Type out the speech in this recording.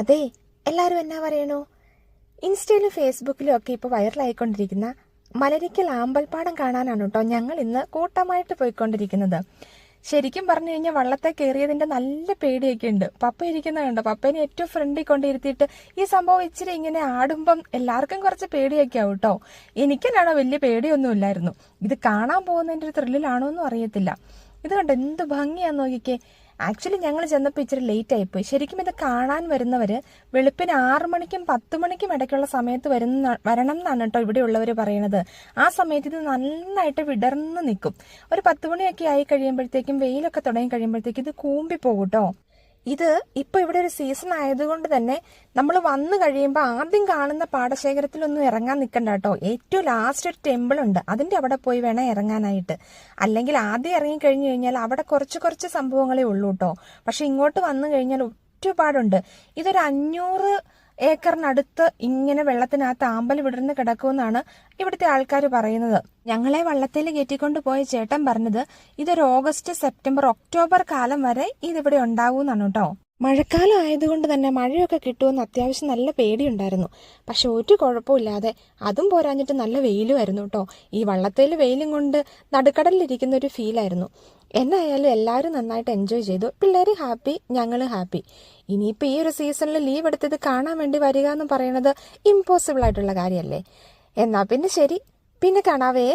അതെ, എല്ലാവരും എന്നാ പറയണു, ഇൻസ്റ്റയിലും ഫേസ്ബുക്കിലും ഒക്കെ ഇപ്പോൾ വൈറലായിക്കൊണ്ടിരിക്കുന്ന മലരിക്കൽ ആമ്പൽപ്പാടം കാണാനാണ് കേട്ടോ ഞങ്ങൾ ഇന്ന് കൂട്ടമായിട്ട് പോയിക്കൊണ്ടിരിക്കുന്നത്. ശരിക്കും പറഞ്ഞു കഴിഞ്ഞാൽ വള്ളത്തെ കയറിയതിന്റെ നല്ല പേടിയൊക്കെ ഉണ്ട്. പപ്പ ഇരിക്കുന്നത് കണ്ടോ, പപ്പേനെ ഏറ്റവും ഫ്രണ്ടിൽ കൊണ്ടിരുത്തിയിട്ട് ഈ സംഭവം ഇച്ചിരി ഇങ്ങനെ ആടുമ്പം എല്ലാവർക്കും കുറച്ച് പേടിയൊക്കെ ആവും കേട്ടോ. എനിക്കെന്നാണോ വലിയ പേടിയൊന്നും ഇല്ലായിരുന്നു. ഇത് കാണാൻ പോകുന്നതിന്റെ ഒരു ത്രില്ലിലാണോ എന്നും അറിയത്തില്ല. ഇത് കണ്ടോ എന്ത് ഭംഗിയാന്ന് നോക്കിക്കേ. ആക്ച്വലി ഞങ്ങൾ ചെന്നപ്പോൾ ഇച്ചിരി ലേറ്റ് ആയിപ്പോയി. ശരിക്കും ഇത് കാണാൻ വരുന്നവര് വെളുപ്പിന് 6 മണിക്കും 10 മണിക്കും ഇടയ്ക്കുള്ള സമയത്ത് വരണം എന്നാണ് കേട്ടോ ഇവിടെയുള്ളവർ പറയണത്. ആ സമയത്ത് ഇത് നന്നായിട്ട് വിടർന്ന് നിൽക്കും. ഒരു 10 മണിയൊക്കെ ആയി കഴിയുമ്പോഴത്തേക്കും, വെയിലൊക്കെ തുടങ്ങി കഴിയുമ്പോഴത്തേക്കും ഇത് കൂമ്പി പോകും കേട്ടോ. ഇത് ഇപ്പൊ ഇവിടെ ഒരു സീസൺ ആയതുകൊണ്ട് തന്നെ നമ്മൾ വന്നു കഴിയുമ്പോൾ ആദ്യം കാണുന്ന പാടശേഖരത്തിലൊന്നും ഇറങ്ങാൻ നിൽക്കണ്ട കേട്ടോ. ഏറ്റവും ലാസ്റ്റ് ഒരു ടെമ്പിൾ ഉണ്ട്, അതിന്റെ അവിടെ പോയി വേണം ഇറങ്ങാനായിട്ട്. അല്ലെങ്കിൽ ആദ്യം ഇറങ്ങി കഴിഞ്ഞു കഴിഞ്ഞാൽ അവിടെ കുറച്ച് സംഭവങ്ങളേ ഉള്ളൂ കേട്ടോ. പക്ഷെ ഇങ്ങോട്ട് വന്നു കഴിഞ്ഞാൽ ഒരുപാടുണ്ട്. ഇതൊരു 500 ഏക്കറിനടുത്ത് ഇങ്ങനെ വെള്ളത്തിനകത്ത് ആമ്പൽ വിടർന്ന് കിടക്കുമെന്നാണ് ഇവിടുത്തെ ആൾക്കാർ പറയുന്നത്. ഞങ്ങളെ വള്ളത്തിൽ കയറ്റിക്കൊണ്ട് പോയ ചേട്ടൻ പറഞ്ഞത് ഇതൊരു ഓഗസ്റ്റ്, സെപ്റ്റംബർ, ഒക്ടോബർ കാലം വരെ ഇതിവിടെ ഉണ്ടാവൂന്നാണ് കേട്ടോ. മഴക്കാലം ആയതുകൊണ്ട് തന്നെ മഴയൊക്കെ കിട്ടുമെന്ന് അത്യാവശ്യം നല്ല പേടിയുണ്ടായിരുന്നു. പക്ഷെ ഒരു കുഴപ്പമില്ലാതെ അതും പോരാഞ്ഞിട്ട് നല്ല വെയിലുമായിരുന്നു കേട്ടോ. ഈ വള്ളത്തിൽ വെയിലും കൊണ്ട് നടുക്കടലിലിരിക്കുന്ന ഒരു ഫീലായിരുന്നു. എന്നായാലും എല്ലാവരും നന്നായിട്ട് എൻജോയ് ചെയ്തു. പിള്ളേർ ഹാപ്പി, ഞങ്ങൾ ഹാപ്പി. ഇനിയിപ്പോൾ ഈ ഒരു സീസണിൽ ലീവ് എടുത്തത് കാണാൻ വേണ്ടി വരിക എന്ന് പറയുന്നത് ഇമ്പോസിബിൾ ആയിട്ടുള്ള കാര്യമല്ലേ. എന്നാ പിന്നെ ശരി, പിന്നെ കാണാവേ.